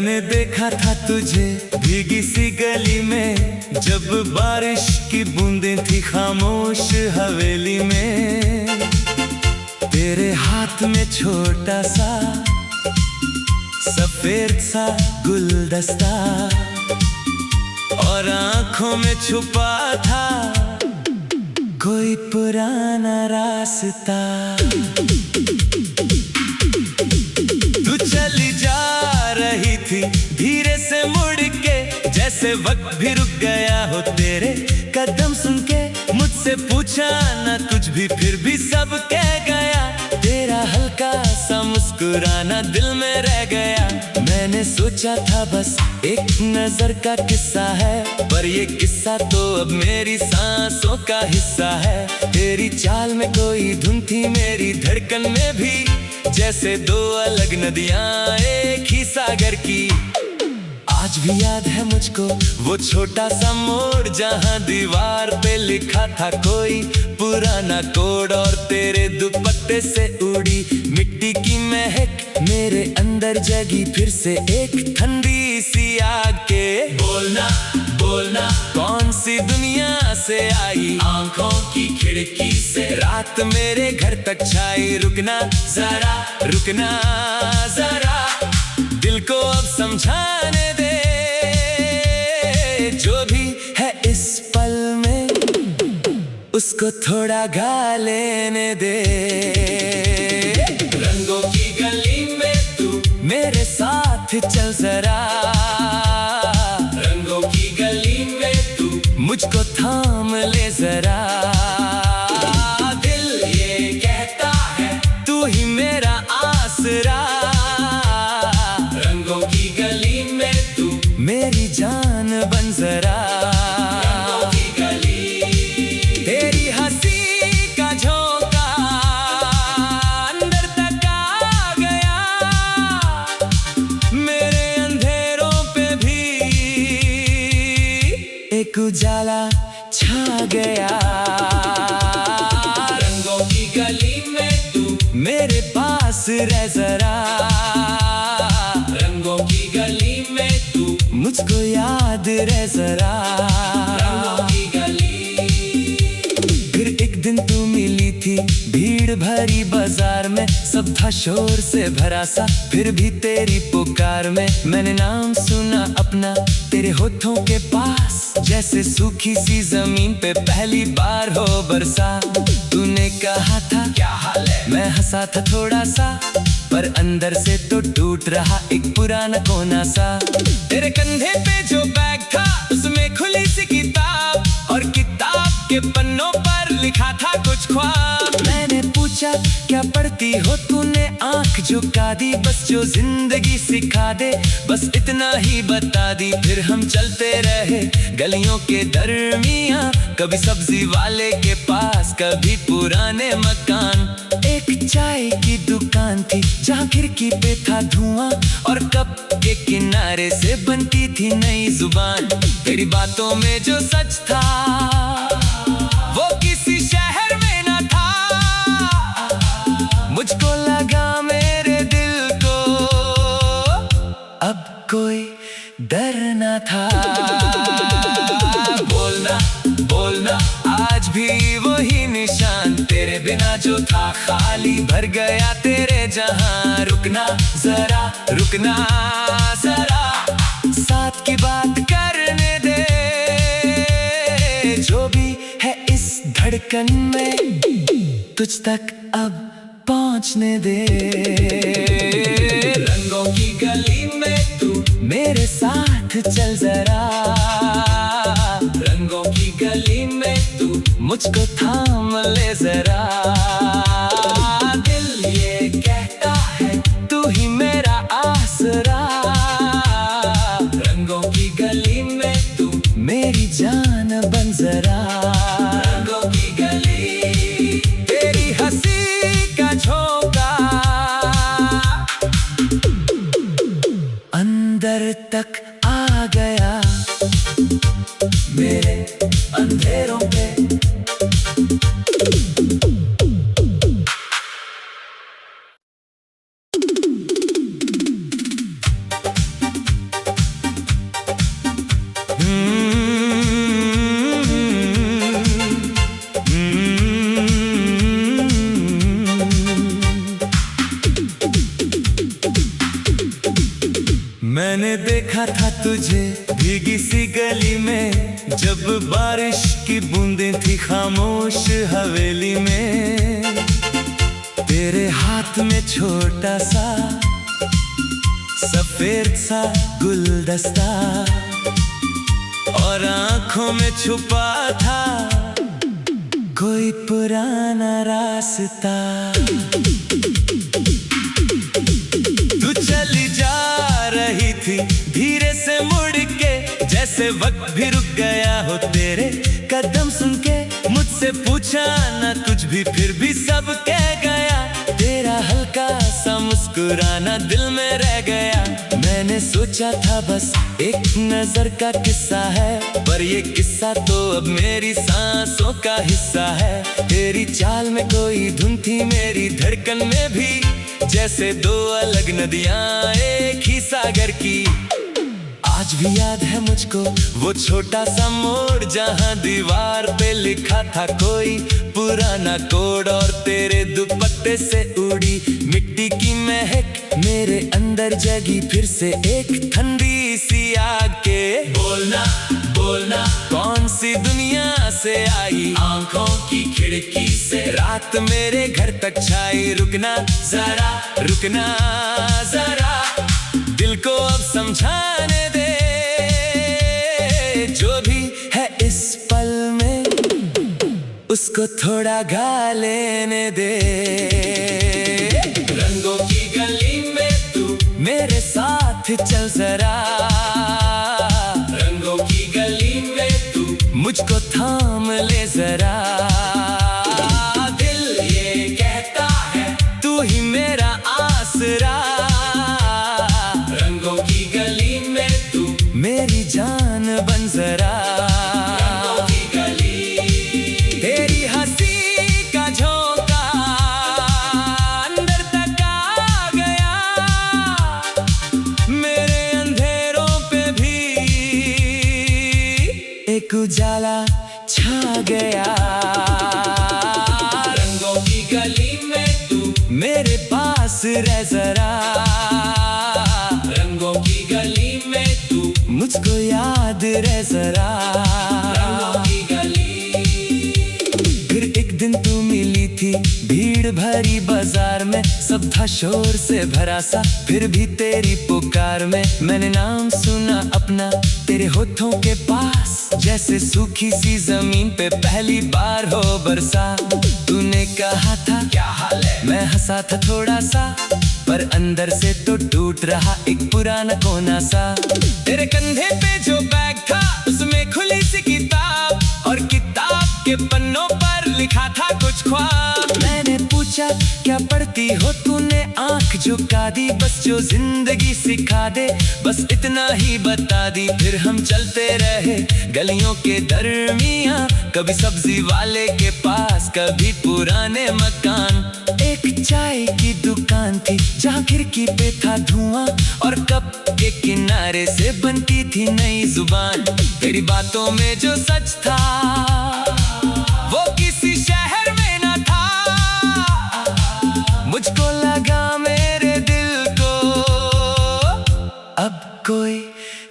मैंने देखा था तुझे भीगी सी गली में, जब बारिश की बूंदें थी खामोश हवेली में। तेरे हाथ में छोटा सा सफेद सा गुलदस्ता, और आंखों में छुपा था कोई पुराना रास्ता। तू चली जा रही थी धीरे से मुड़ के, जैसे वक्त भी रुक गया हो तेरे कदम सुन के। मुझसे पूछा ना कुछ भी, फिर भी सब कह गया। तेरा हल्का सा मुस्कुराना दिल में रह गया। मैंने सोचा था बस एक नजर का किस्सा है, पर ये किस्सा तो अब मेरी सांसों का हिस्सा है। तेरी चाल में कोई धुन थी मेरी धड़कन में भी, जैसे दो अलग नदियां एक ही सागर की। आज भी याद है मुझको वो छोटा सा मोड़, जहां दीवार पे लिखा था कोई पुराना कोड। और तेरे दुपट्टे से उड़ी मिट्टी की महक मेरे अंदर जगी फिर से एक ठंडी सी आग के। बोलना बोलना कौन सी दुनिया से आई, आंखों की खिड़की से रात मेरे घर तक छाई। रुकना जरा, रुकना जरा, दिल को अब समझाने दे। जो भी है इस पल में उसको थोड़ा गा लेने दे। रंगों की गली में तू मेरे साथ चल जरा, रंगों की गली में तू मुझको थाम ले जरा। दिल ये कहता है तू ही मेरा आसरा, रंगों की गली में तू मेरी जान बन जरा। रंगों की गली तेरी हंसी का झोंका अंदर तक आ गया, मेरे अंधेरों पे भी एक उजाला छा गया। रंगों की गली में तू मेरे पास रह जरा, रंगों की गली में तू मुझको याद रह जरा। रंगों की गली। फिर एक दिन तू मिली थी भीड़ भरी बाजार में, सब था शोर से भरा सा, फिर भी तेरी पुकार में मैंने नाम सुना अपना तेरे होठों के पास। जैसे सूखी सी जमीन पे पहली बार हो बरसा। तूने कहा था क्या हाल है, मैं हंसा था थोड़ा सा, पर अंदर से तो टूट रहा एक पुराना कोना सा। तेरे कंधे पे जो बैग था उसमें खुली सी किताब, और किताब के पन्नों पर लिखा था कुछ ख्वाब। मैंने पूछा क्या पढ़ती हो, तूने आंख झुका दी। बस जो जिंदगी सिखा दे बस इतना ही बता दी। फिर हम चलते रहे गलियों के दरमियां, कभी सब्जी वाले के पास कभी पुराने मकान। एक चाय की दुकान थी जहाँ खिड़की पे था धुआं, और कप के किनारे से बनती थी नई जुबान। तेरी बातों में जो सच था वो किसी शहर में न था। मुझको लगा मेरे दिल को अब कोई डर न था। बोलना बोलना आज भी वही निशान, तेरे बिना जो था खाली भर गया तेरे जहां। रुकना जरा, रुकना जरा, साथ की बात करने दे। जो भी है इस धड़कन में तुझ तक अब पहुंचने दे। रंगों की गली में तू मेरे साथ चल जरा, रंगों की गली में तू मुझको थाम ले जरा। दिल ये कहता है तू ही मेरा आसरा, रंगों की गली में तू मेरी जान बन जरा। रंगों की गली तेरी हंसी का झोंका अंदर तक आ गया, मेरे अंधेरों पे मैंने देखा था तुझे भीगी सी गली में, जब बारिश की बूंदें थी खामोश हवेली में। तेरे हाथ में छोटा सा सफेद सा गुलदस्ता, और आंखों में छुपा था कोई पुराना रास्ता। तू चली जा रही थी धीरे से मुड़ के, जैसे वक्त भी रुक गया हो तेरे कदम सुन के। मुझसे पूछा ना कुछ भी, फिर भी सब कह गया। तेरा हल्का सा मुस्कुराना दिल में रह गया। मैंने सोचा था बस एक नजर का किस्सा है, पर ये किस्सा तो अब मेरी सांसों का हिस्सा है। तेरी चाल में कोई धुन थी मेरी धड़कन में भी, जैसे दो अलग नदियां एक ही सागर की। आज भी याद है मुझको वो छोटा सा मोड़, जहां दीवार पे लिखा था कोई पुराना कोड, और तेरे दुपट्टे से उड़ी मिट्टी की महक मेरे अंदर जगी फिर से एक ठंडी सी आग के। बोलना बोलना कौन सी दुनिया से आई, आंखों की खिड़की से रात मेरे घर तक छाई। रुकना जरा, रुकना जरा, दिल को अब समझाने दे। जो भी है इस पल में उसको थोड़ा गा लेने दे। रंगों की गली में तू मेरे साथ चल जरा, रंगों की गली में तू मुझको थाम ले जरा। दिल ये कहता है तू ही मेरा आसरा, रंगों की गली में तू मेरी जान बन जरा। रंगों की गली तेरी हंसी का झोंका अंदर तक आ गया, मेरे अंधेरों पे भी एक उजाला छा गया। रंगों की गली में तू मेरे पास रह जरा, रंगों की गली में तू मुझको याद रह जरा। रंगों की गली फिर एक दिन तू मिली थी भीड़ भरी बाजार में, सब था शोर से भरा सा, फिर भी तेरी पुकार में मैंने नाम सुना अपना तेरे होठों के पास, जैसे सूखी सी जमीन पे पहली बार हो बरसा। तूने कहा था क्या हाल है, मैं हंसा था थोड़ा सा, पर अंदर से तो टूट रहा एक पुराना कोना सा। तेरे कंधे पे जो बैग था उसमें खुली सी किताब, और किताब के पन्नों पर लिखा था कुछ ख्वाब। मैंने पूछा क्या पढ़ती हो, तूने आंख झुका दी, बस जो जिंदगी सिखा दे बस इतना ही बता दी। फिर हम चलते रहे गलियों के दरमियां, कभी सब्जी वाले के पास कभी पुराने मकान। एक चाय की दुकान थी जहाँ खिड़की पे था धुआं, और कप के किनारे से बनती थी नई जुबान। तेरी बातों में जो सच था वो किसी शहर में न था, मुझको लगा मेरे दिल को अब कोई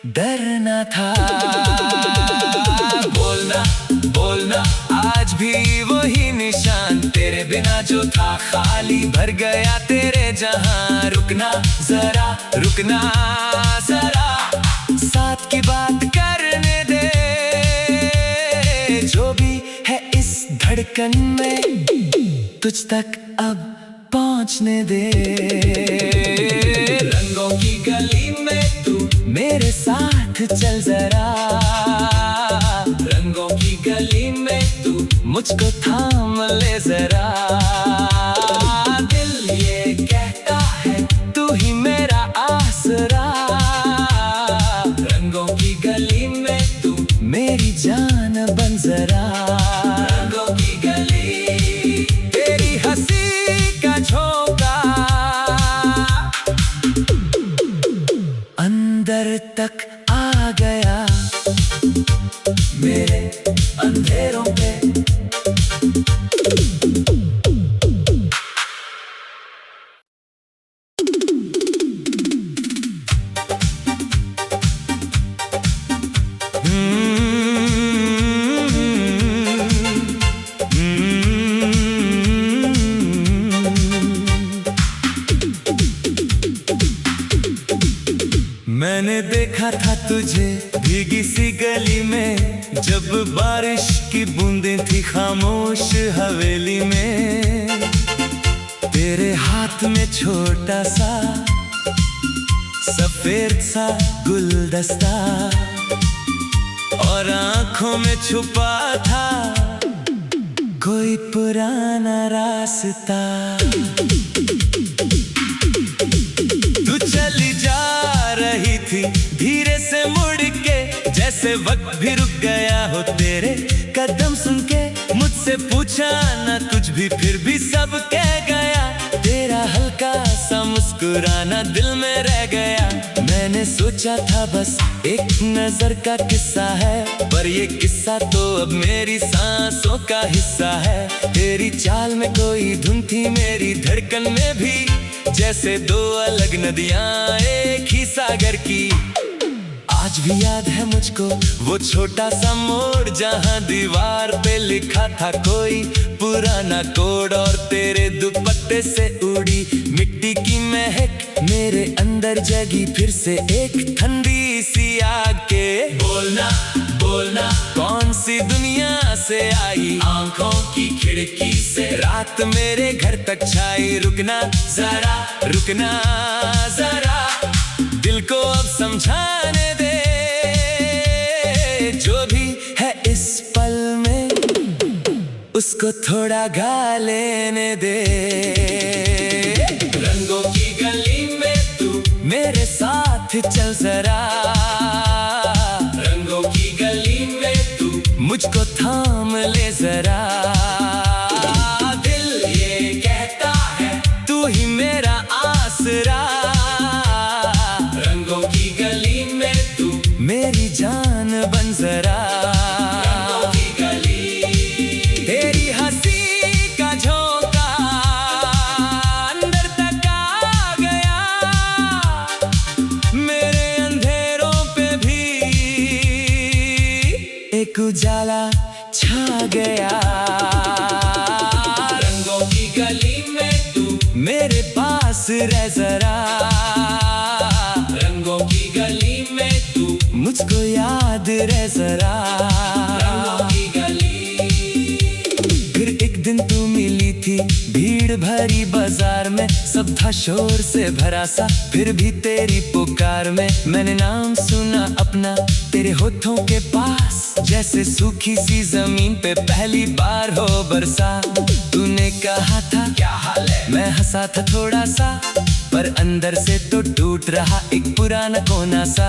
डर न था। बोलना बोलना आज भी वही निशान, तेरे बिना जो था खाली भर गया तेरे जहां। रुकना जरा, रुकना जरा, साथ की बात करने दे। जो भी है इस धड़कन में तुझ तक अब पहुंचने दे। रंगों की गली में तू मेरे साथ चल जरा, रंगों की गली में तू मुझको थाम ले जरा। दिल ये कहता है तू ही मेरा आसरा, रंगों की गली में तू मेरी जान बन जरा। रंगों की गली तेरी हंसी का झोंका अंदर तक आ गया, मेरे अंधेरों पे मैंने देखा था तुझे भीगी सी गली में, जब बारिश की बूंदें थी खामोश हवेली में। तेरे हाथ में छोटा सा सफेद सा गुलदस्ता, और आंखों में छुपा था कोई पुराना रास्ता। तू चली जा रही थी धीरे से मुड़ के, जैसे वक्त भी रुक गया हो तेरे कदम सुन के। मुझसे पूछा ना कुछ भी, फिर भी सब कह गया। तेरा हल्का सा मुस्कुराना दिल में रह गया। मैंने सोचा था बस एक नजर का किस्सा है, पर ये किस्सा तो अब मेरी सांसों का हिस्सा है। तेरी चाल में कोई धुन थी मेरी धड़कन में भी, जैसे दो अलग नदियां एक ही सागर की। आज भी याद है मुझको वो छोटा सा मोड़, जहां दीवार पे लिखा था कोई पुराना कोड, और तेरे दुपट्टे से उड़ी मिट्टी की महक मेरे अंदर जगी फिर से एक ठंडी सी आग के। बोलना बोलना कौन सी दुनिया से आई, आंखों की खिड़की से रात मेरे घर तक छाई। रुकना जरा, रुकना जरा, दिल को अब समझाने दे। जो भी है इस पल में उसको थोड़ा गा लेने दे। रंगों की गली में तू मेरे साथ चल जरा, रंगों की गली में तू मुझको थाम ले जरा। दिल ये कहता है तू ही मेरा आसरा, रंगों की गली में तू मेरी जान बन जरा। रंगों की गली तेरी हंसी का झोंका अंदर तक आ गया, मेरे अंधेरों पे भी एक उजाला छा गया। रंगों की गली में तू मेरे पास रह जरा, रंगों की गली में तू मुझको याद रह जरा। रंगों की गली फिर एक दिन तू मिली थी भीड़ भरी बाजार में, सब था शोर से भरा सा, फिर भी तेरी पुकार में मैंने नाम सुना अपना तेरे होठों के पास, जैसे सूखी सी जमीन पे पहली बार हो बरसा। तूने कहा था क्या हाल है, मैं हंसा था थोड़ा सा, पर अंदर से तो टूट रहा एक पुराना कोना सा।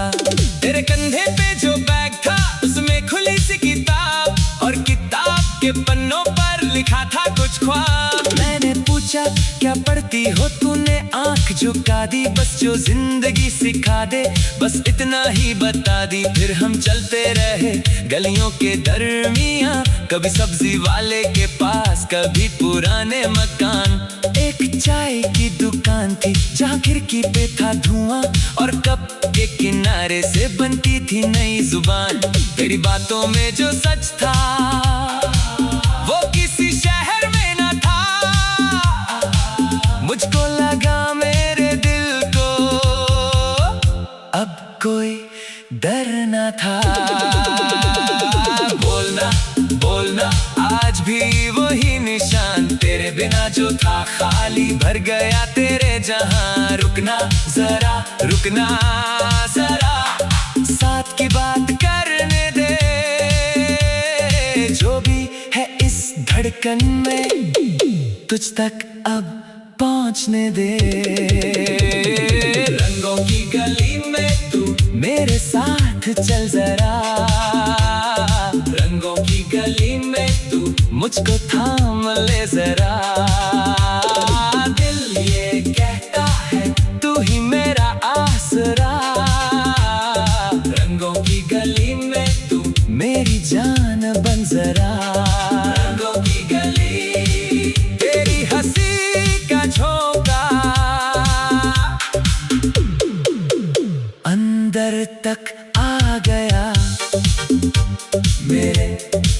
तेरे कंधे पे जो बैग था उसमें खुली सी किताब, और किताब के पन्नों पर लिखा था कुछ ख्वाब। मैंने पूछा क्या पढ़ती हो, तूने आंख झुका दी, बस जो जिंदगी सिखा दे बस इतना ही बता दी। फिर हम चलते रहे गलियों के दरमियां, कभी सब्जी वाले के पास कभी पुराने मकान। एक चाय की दुकान थी जहाँ खिड़की पे था धुआं, और कप के किनारे से बनती थी नई जुबान। तेरी बातों में जो सच था वो किसी शहर में न था, मुझको लगा मेरे दिल को अब कोई डर न था। बोलना बोलना आज भी वही निशान, तेरे बिना जो था खाली भर गया तेरे जहां। रुकना जरा, रुकना जरा, साथ की बात करने दे। जो भी है इस धड़कन में तुझ तक अब पहुंचने दे। रंगों की गली में तू मेरे साथ चल जरा, रंगों की गली में तू मुझको थाम ले जरा। दिल ये कहता है तू ही मेरा आसरा, रंगों की गली में तू मेरी जान बन जरा। रंगों की गली तेरी हंसी का झोंका अंदर तक आ गया, मेरे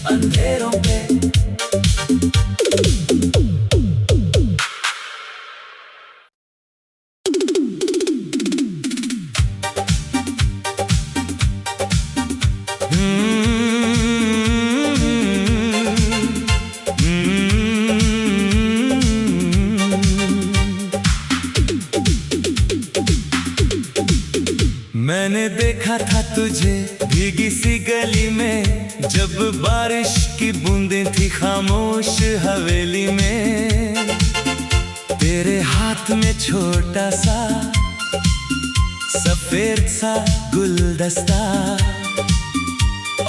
अंधेरों पे मैंने देखा था तुझे भीगी सी गली में, जब बारिश की बूंदें थी खामोश हवेली में। तेरे हाथ में छोटा सा सफेद सा गुलदस्ता,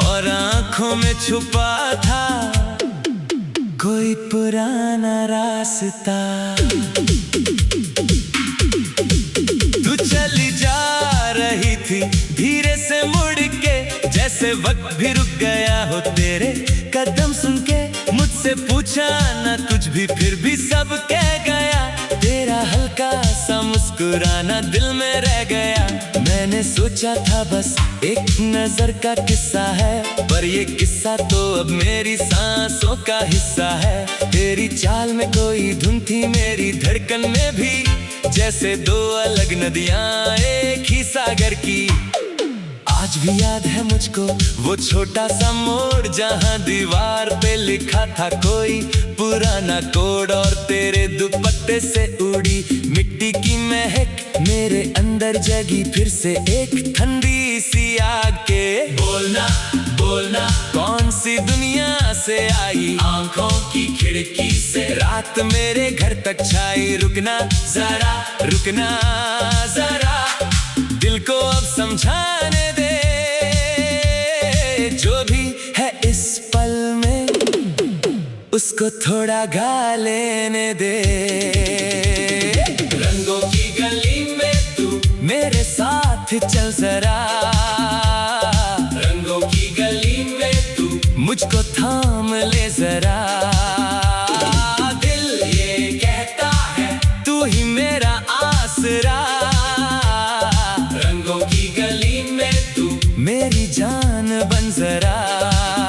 और आंखों में छुपा था कोई पुराना रास्ता। तू चली जा रही थी धीरे से मुड़ के, जैसे वक्त भी रुक गया हो तेरे कदम सुन के। मुझसे पूछा ना कुछ भी, फिर भी सब कह गया। तेरा हल्का सा मुस्कुराना दिल में रह गया। मैंने सोचा था बस एक नजर का किस्सा है, पर ये किस्सा तो अब मेरी सांसों का हिस्सा है। तेरी चाल में कोई धुन थी मेरी धड़कन में भी, जैसे दो अलग नदियां एक ही सागर की। आज भी याद है मुझको वो छोटा सा मोड़, जहां दीवार पे लिखा था कोई पुराना कोड, और तेरे दुपट्टे से उड़ी मिट्टी की महक मेरे अंदर जगी फिर से एक ठंडी सी आग के। बोलना बोलना कौन सी दुनिया से आई, आंखों की खिड़की से रात मेरे घर तक छाई। रुकना जरा, रुकना जरा, दिल को अब समझाने दे। जो भी है इस पल में उसको थोड़ा गा लेने दे। रंगों की गली में तू मेरे साथ चल जरा, रंगों की गली में तू मुझको थाम ले जरा। दिल ये कहता है तू ही मेरा आसरा, रंगों की गली में तू मेरी जान बन जरा।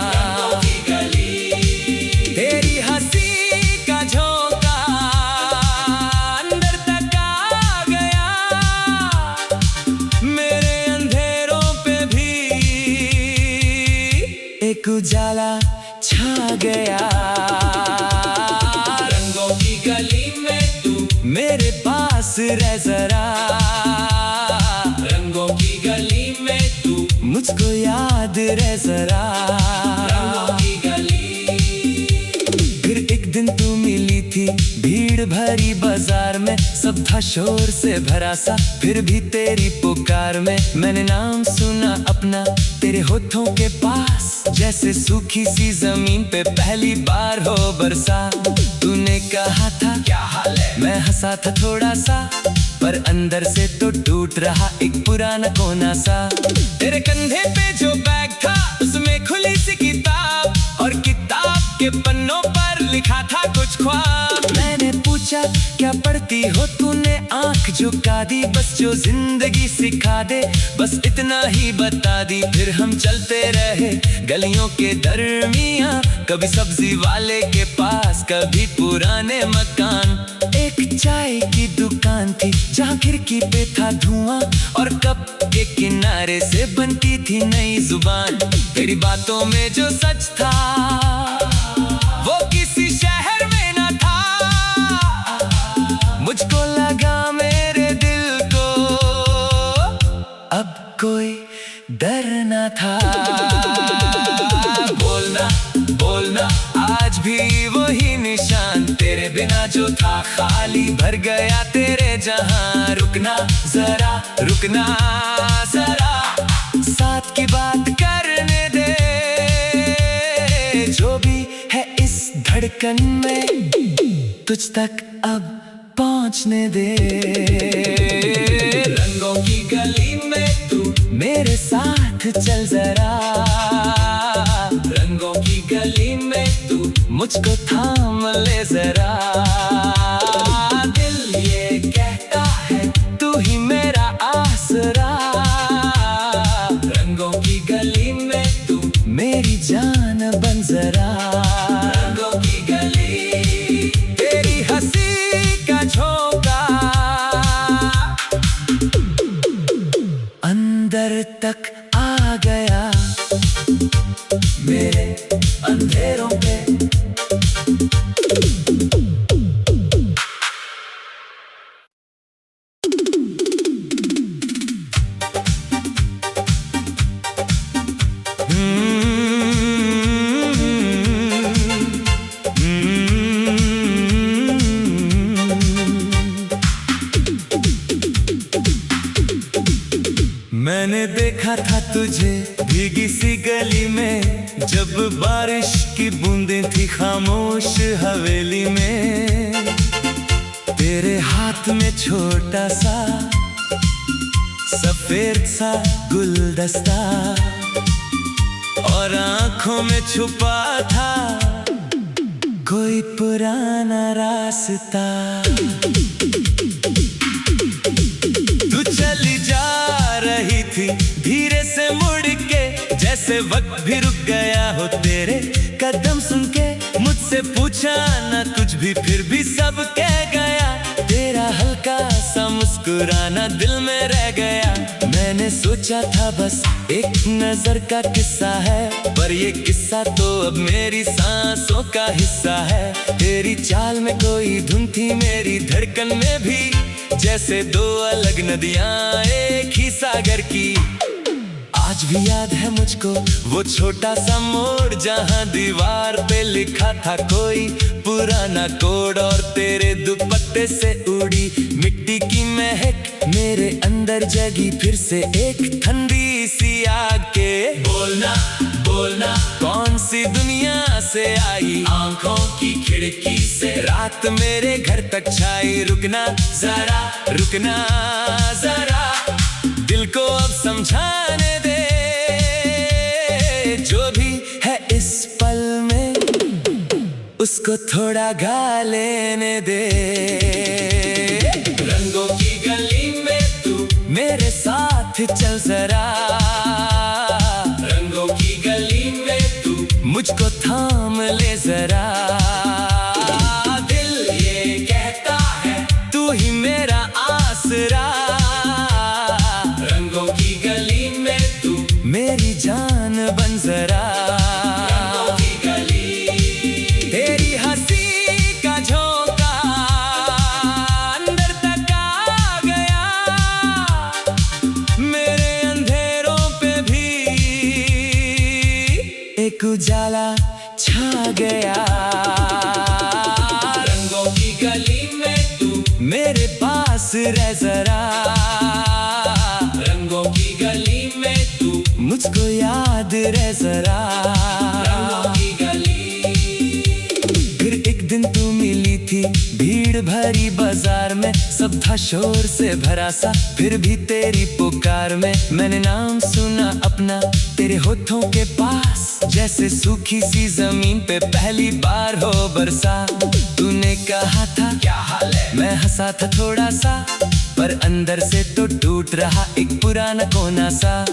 रंगों की गली तेरी हंसी का झोंका अंदर तक आ गया, मेरे अंधेरों पे भी एक उजाला छा गया। रंगों की गली में तू मेरे पास रह जरा, रंगों की गली में तू मुझको याद रह जरा। रंगों की गली फिर एक दिन तू मिली थी भीड़ भरी बाजार में, सब था शोर से भरा सा, फिर भी तेरी पुकार में मैंने नाम सुना अपना तेरे होठों के पास, जैसे सूखी सी जमीन पे पहली बार हो बरसा। तूने कहा था क्या हाल है, मैं हंसा था थोड़ा सा, पर अंदर से तो टूट रहा एक पुराना कोना सा। तेरे कंधे पे जो बैग था उसमें खुली सी किताब, और किताब के पन्नों पर लिखा था कुछ ख्वाब। मैंने पूछा क्या पढ़ती हो, तूने आंख झुका दी, बस जो जिंदगी सिखा दे बस इतना ही बता दी। फिर हम चलते रहे गलियों के दरमियां, कभी सब्जी वाले के पास कभी पुराने मकान। एक चाय की दुकान थी जहाँ खिड़की पे था धुआं, और कप के किनारे से बनती थी नई जुबान। तेरी बातों में जो सच था वो किसी शहर में न था, मुझको लगा मेरे दिल को अब कोई डर न था। बोलना बोलना आज भी वही निशान, तेरे बिना जो था खाली भर गया तेरे जहां। रुकना जरा, रुकना जरा, साथ की बात करने दे। जो भी है इस धड़कन में तुझ तक अब पहुंचने दे। रंगों की गली में तू मेरे साथ चल जरा, रंगों की गली में तू मुझको थाम ले जरा। दिल ये कहता है तू ही मेरा आसरा, रंगों की गली में तू मेरी जान बन जरा। रंगों की गली तेरी हंसी का झोंका अंदर तक आ गया, मेरे अंधेरों पे मैंने देखा था तुझे भीगी सी गली में, जब बारिश की बूंदें थी खामोश हवेली में। तेरे हाथ में छोटा सा सफेद सा गुलदस्ता, और आंखों में छुपा था कोई पुराना रास्ता। तू चली जा रही थी धीरे से मुड़ के, जैसे वक्त भी रुक गया हो तेरे कदम सुन के। मुझसे पूछा ना कुछ भी, फिर भी सब कह गया। तेरा हल्का सा मुस्कुराना दिल में रह गया। मैंने सोचा था बस एक नजर का किस्सा है, पर ये किस्सा तो अब मेरी सांसों का हिस्सा है। तेरी चाल में कोई धुन थी मेरी धड़कन में भी, जैसे दो अलग नदियां एक ही सागर की। आज भी याद है मुझको वो छोटा सा मोड़, जहां दीवार पे लिखा था कोई पुराना कोड, और तेरे दुपट्टे से उड़ी मिट्टी की महक मेरे अंदर जगी फिर से एक ठंडी सी आग के। बोलना बोलना कौन सी दुनिया से आई, आंखों की खिड़की से रात मेरे घर तक छाई। रुकना जरा, रुकना जरा, दिल को अब समझाने दे, जो भी है इस पल में उसको थोड़ा गा लेने दे। रंगों की गली में तू मेरे साथ चल जरा, रंगों की गली में तू मुझको थाम ले जरा। दिल ये कहता है तू ही मेरा आसरा, रंगों की गली में तू मेरी जान बन जरा। रंगों की गली तेरी हंसी का झोंका अंदर तक आ गया, मेरे अंधेरों पे भी एक उजाला छा गया। रंगों की गली में तू मेरे पास रह जरा, रंगों की गली में तू मुझको याद रह जरा। रंगों की गली। फिर एक दिन तू मिली थी भीड़ भरी बाजार में, सब था शोर से भरा सा, फिर भी तेरी पुकार में मैंने नाम सुना अपना तेरे होठों के पास, जैसे सूखी सी जमीन पे पहली बार हो बरसा। तूने कहा था क्या हाल है, मैं हंसा था थोड़ा सा, पर अंदर से तो टूट रहा एक पुराना कोना सा।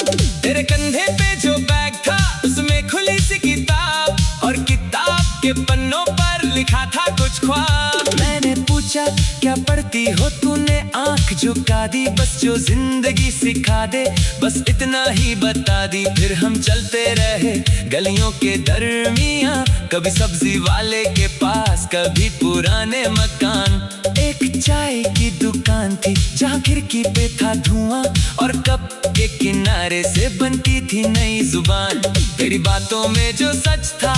तेरे कंधे पे जो बैग था उसमें खुली सी किताब, और किताब के पन्नों पर लिखा था कुछ ख्वाब। मैंने पूछा क्या पढ़ती हो, तूने आंख झुका दी, बस जो जिंदगी सिखा दे बस इतना ही बता दी। फिर हम चलते रहे गलियों के दरमियां, कभी सब्जी वाले के पास कभी पुराने मकान। एक चाय की दुकान थी जहाँ खिड़की पे था धुआं, और कप के किनारे से बनती थी नई जुबान। तेरी बातों में जो सच था